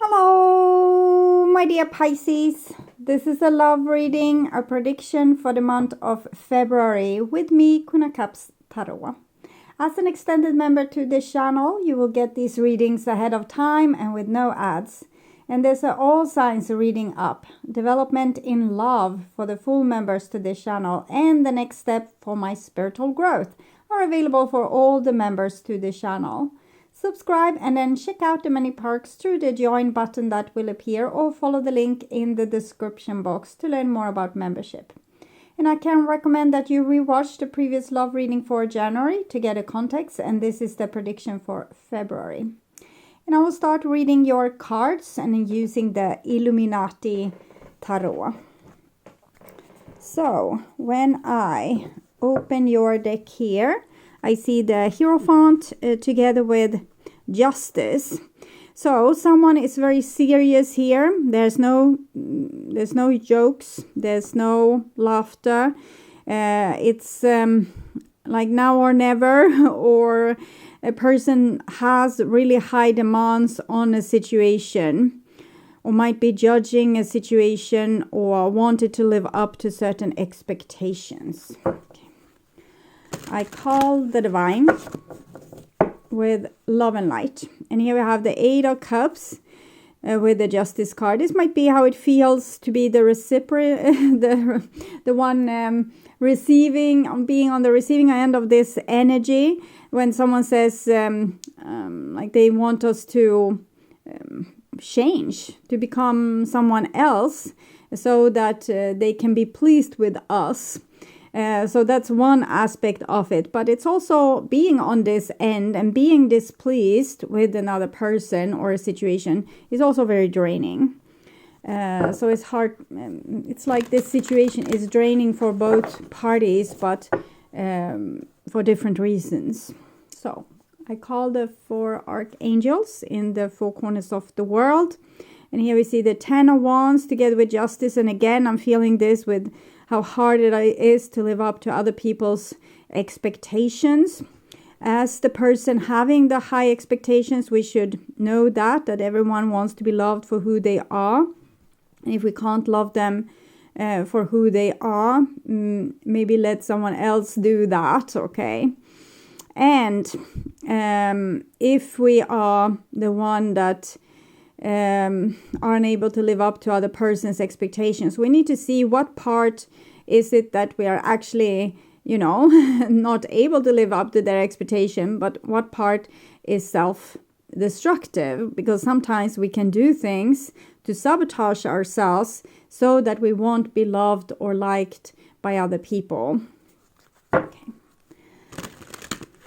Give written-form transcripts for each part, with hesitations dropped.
Hello, my dear Pisces. This is a love reading, a prediction for the month of February with me, Kuna Cups Tarot. As an extended member to this channel, you will get these readings ahead of time and with no ads. And there's all signs reading up, development in love for the full members to this channel, and the next step for my spiritual growth are available for all the members to this channel. Subscribe and then check out the many perks through the join button that will appear, or follow the link in the description box to learn more about membership. And I can recommend that you rewatch the previous love reading for January to get a context, and this is the prediction for February. And I will start reading your cards and using the Illuminati tarot. So when I open your deck here, I see the Hierophant together with Justice. So someone is very serious here. There's no jokes. There's no laughter. It's like now or never, or a person has really high demands on a situation, or might be judging a situation, or wanted to live up to certain expectations. I call the Divine with Love and Light. And here we have the Eight of Cups with the Justice card. This might be how it feels to be the recipient, the one receiving, being on the receiving end of this energy. When someone says, like they want us to change, to become someone else, so that they can be pleased with us. So that's one aspect of it, but it's also being on this end and being displeased with another person or a situation is also very draining. So it's hard. It's like this situation is draining for both parties, but for different reasons. So I call the four archangels in the four corners of the world. And here we see the Ten of Wands together with Justice. And again, I'm feeling this with how hard it is to live up to other people's expectations. As the person having the high expectations, we should know that everyone wants to be loved for who they are. And if we can't love them for who they are, maybe let someone else do that, okay? And if we are the one that are unable to live up to other person's expectations, we need to see what part is it that we are actually, not able to live up to their expectation, but what part is self-destructive, because sometimes we can do things to sabotage ourselves so that we won't be loved or liked by other people. Okay.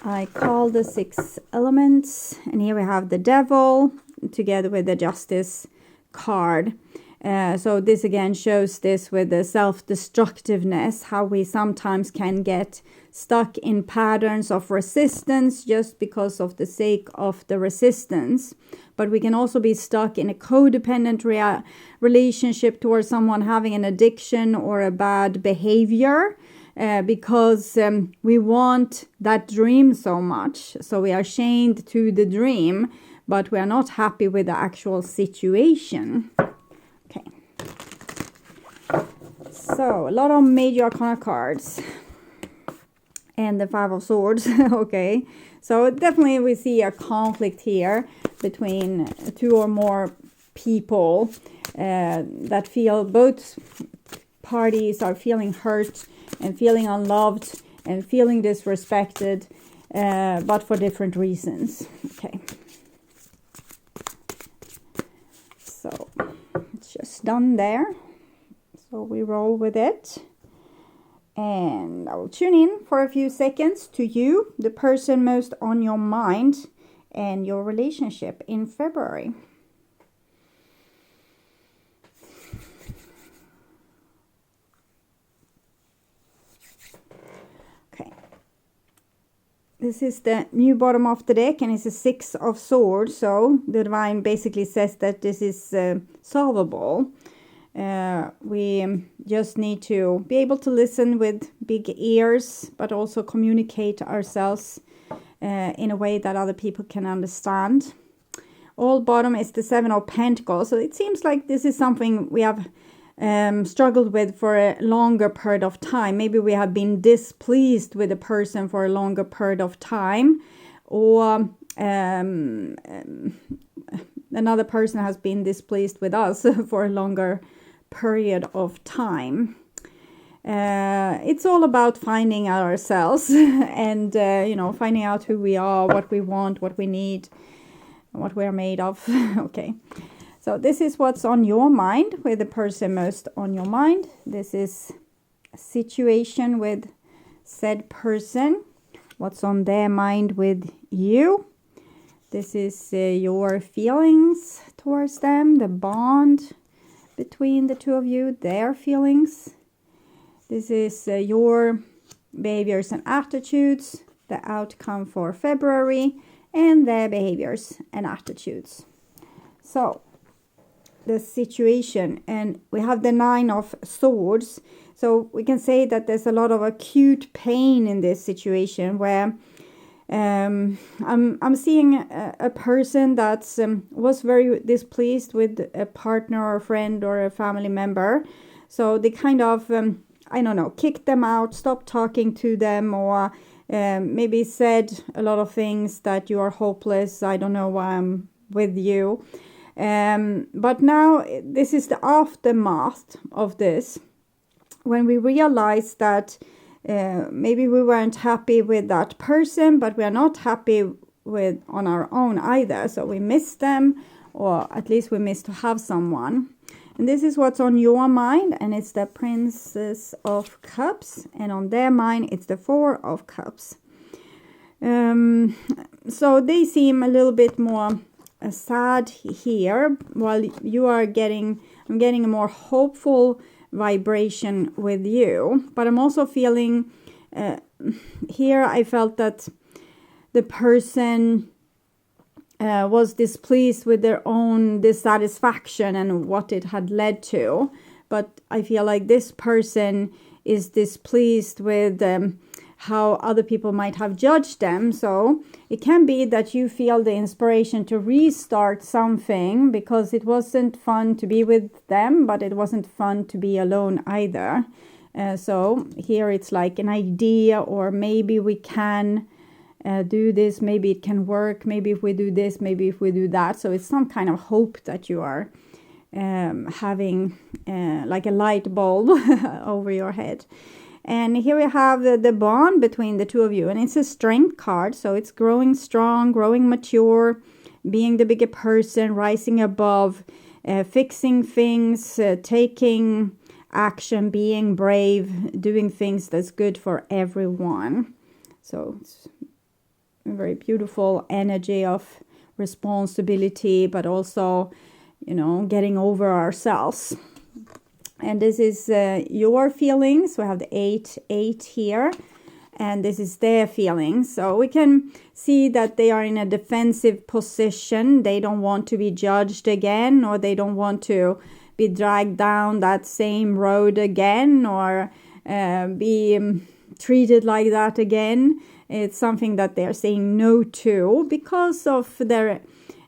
I call the six elements, and here we have the Devil together with the Justice card. So this again shows this with the self-destructiveness, how we sometimes can get stuck in patterns of resistance just because of the sake of the resistance. But we can also be stuck in a codependent relationship towards someone having an addiction or a bad behavior. Because we want that dream so much. So we are chained to the dream, but we are not happy with the actual situation. Okay. So a lot of major arcana cards. And the Five of Swords. Okay. So definitely we see a conflict here between two or more people that feel, both parties are feeling hurt and feeling unloved and feeling disrespected, but for different reasons. Okay. So it's just done there. So we roll with it. And I will tune in for a few seconds to you, the person most on your mind, and your relationship in February. This is the new bottom of the deck, and it's a Six of Swords. So the Divine basically says that this is solvable. We just need to be able to listen with big ears, but also communicate ourselves in a way that other people can understand. all bottom is the 7 of Pentacles. So it seems like this is something we have struggled with for a longer period of time. Maybe we have been displeased with a person for a longer period of time, or another person has been displeased with us for a longer period of time. It's all about finding ourselves and you know, finding out who we are, what we want, what we need, what we are made of. Okay, so this is what's on your mind, with the person most on your mind. This is a situation with said person, what's on their mind with you. This is your feelings towards them, the bond between the two of you, their feelings. This is your behaviors and attitudes, the outcome for February, and their behaviors and attitudes. So, the situation, and we have the 9 of Swords. So we can say that there's a lot of acute pain in this situation, where I'm seeing a person that was very displeased with a partner or a friend or a family member. So they kind of, I don't know, kicked them out, stopped talking to them, or maybe said a lot of things that you are hopeless, I don't know why I'm with you. But now this is the aftermath of this, when we realize that maybe we weren't happy with that person, but we are not happy with on our own either. So we miss them, or at least we miss to have someone. And this is what's on your mind, and it's the Princess of Cups, and on their mind it's the 4 of Cups. So they seem a little bit more sad here, while you are I'm getting a more hopeful vibration with you. But I'm also feeling here, I felt that the person was displeased with their own dissatisfaction and what it had led to. But I feel like this person is displeased with how other people might have judged them. So it can be that you feel the inspiration to restart something, because it wasn't fun to be with them, but it wasn't fun to be alone either. So here it's like an idea, or maybe we can do this, maybe it can work, maybe if we do this, maybe if we do that. So it's some kind of hope that you are having, like a light bulb over your head. And here we have the bond between the two of you, and it's a strength card. So it's growing strong, growing mature, being the bigger person, rising above, fixing things, taking action, being brave, doing things that's good for everyone. So it's a very beautiful energy of responsibility, but also, you know, getting over ourselves. And this is your feelings. We have the 8 here, and this is their feelings. So we can see that they are in a defensive position. They don't want to be judged again, or they don't want to be dragged down that same road again, or be treated like that again. It's something that they're saying no to because of their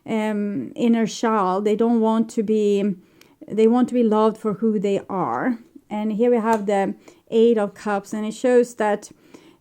inner child. They want to be loved for who they are. And here we have the 8 of Cups, and it shows that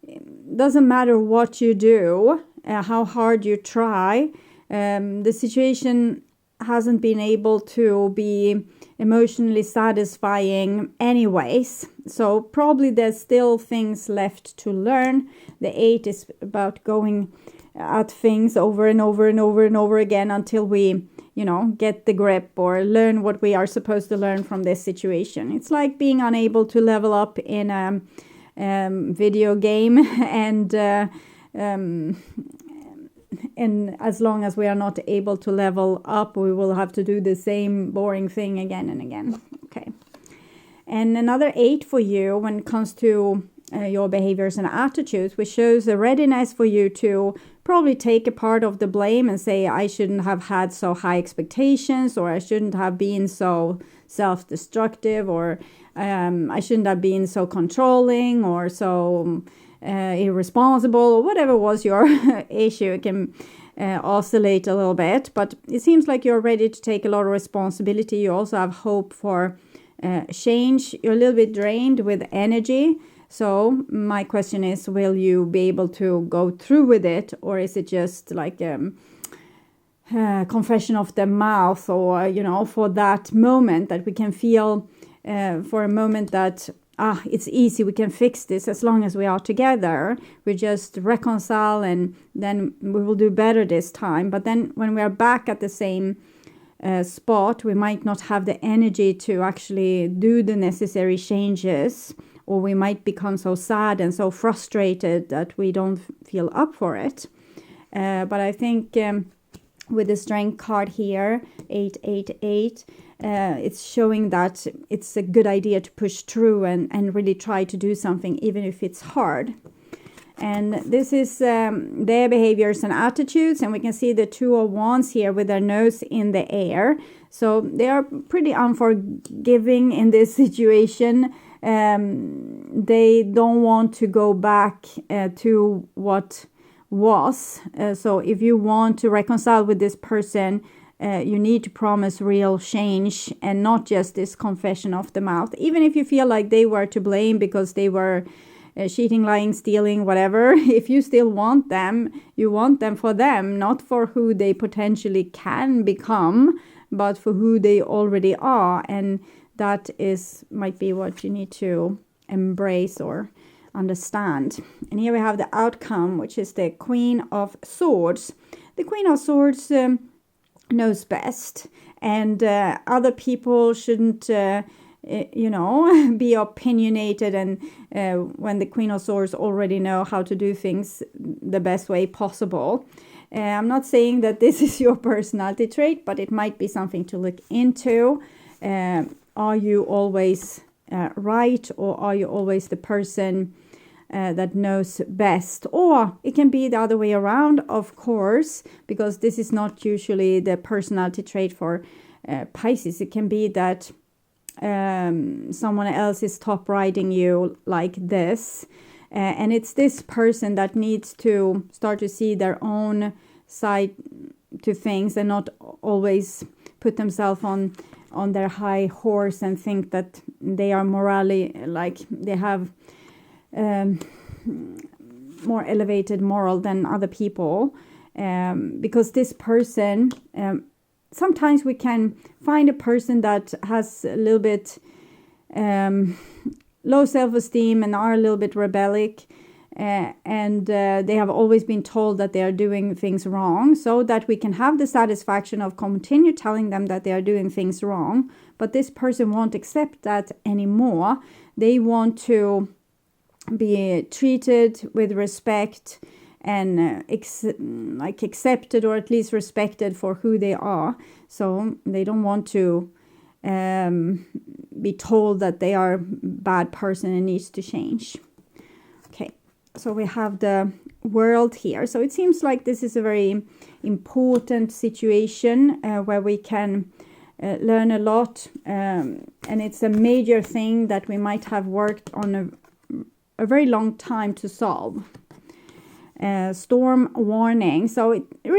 it doesn't matter what you do, how hard you try, the situation hasn't been able to be emotionally satisfying anyways. So probably there's still things left to learn. The 8 is about going at things over and over and over and over again until we, you know, get the grip or learn what we are supposed to learn from this situation. It's like being unable to level up in a video game, and as long as we are not able to level up, we will have to do the same boring thing again and again. Okay. And another 8 for you when it comes to your behaviors and attitudes, which shows a readiness for you to probably take a part of the blame and say, I shouldn't have had so high expectations, or I shouldn't have been so self-destructive, or I shouldn't have been so controlling or so irresponsible, or whatever was your issue. It can oscillate a little bit, but it seems like you're ready to take a lot of responsibility. You also have hope for change. You're a little bit drained with energy. So my question is, will you be able to go through with it, or is it just like confession of the mouth, or for that moment that we can feel for a moment that it's easy, we can fix this as long as we are together, we just reconcile and then we will do better this time. But then when we are back at the same spot, we might not have the energy to actually do the necessary changes, or we might become so sad and so frustrated that we don't feel up for it. But I think with the strength card here, 888, it's showing that it's a good idea to push through and really try to do something, even if it's hard. And this is their behaviors and attitudes, and we can see the Two of Wands here with their nose in the air. So they are pretty unforgiving in this situation. They don't want to go back to what was. So if you want to reconcile with this person, you need to promise real change and not just this confession of the mouth. Even if you feel like they were to blame because they were cheating, lying, stealing, whatever, if you still want them, you want them for them, not for who they potentially can become, but for who they already are. And that might be what you need to embrace or understand. And here we have the outcome, which is the Queen of Swords. The Queen of Swords knows best, and other people shouldn't be opinionated, and when the Queen of Swords already know how to do things the best way possible. I'm not saying that this is your personality trait, but it might be something to look into. Are you always right, or are you always the person that knows best? Or it can be the other way around, of course, because this is not usually the personality trait for Pisces. It can be that someone else is top riding you like this, and it's this person that needs to start to see their own side to things and not always put themselves on their high horse and think that they are morally, like they have more elevated moral than other people, because this person, sometimes we can find a person that has a little bit low self-esteem and are a little bit rebellic, and they have always been told that they are doing things wrong, so that we can have the satisfaction of continue telling them that they are doing things wrong. But this person won't accept that anymore. They want to be treated with respect and accepted, or at least respected for who they are. So they don't want to be told that they are a bad person and needs to change. Okay, so we have the World here. So it seems like this is a very important situation where we can learn a lot, and it's a major thing that we might have worked on a very long time to solve. Storm warning. So you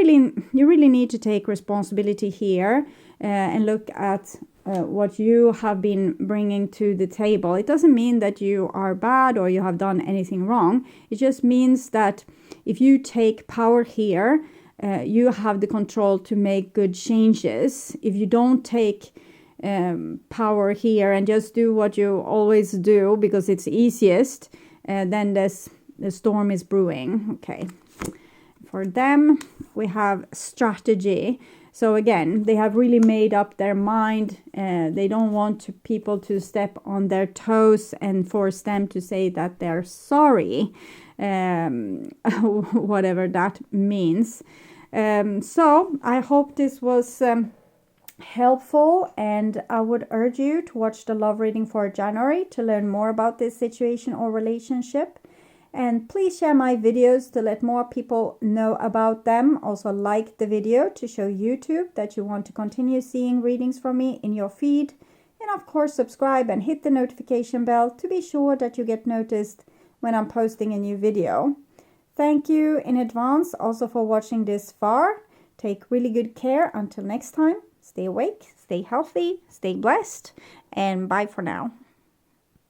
really need to take responsibility here and look at what you have been bringing to the table. It doesn't mean that you are bad or you have done anything wrong. It just means that if you take power here, you have the control to make good changes. If you don't take power here and just do what you always do because it's easiest, then the storm is brewing. Okay. For them, we have strategy. So again, they have really made up their mind. They don't want people to step on their toes and force them to say that they're sorry, whatever that means. So I hope this was helpful, and I would urge you to watch the love reading for January to learn more about this situation or relationship. And please share my videos to let more people know about them. Also like the video to show YouTube that you want to continue seeing readings from me in your feed. And of course subscribe and hit the notification bell to be sure that you get noticed when I'm posting a new video. Thank you in advance also for watching this far. Take really good care. Until next time, stay awake, stay healthy, stay blessed, and bye for now.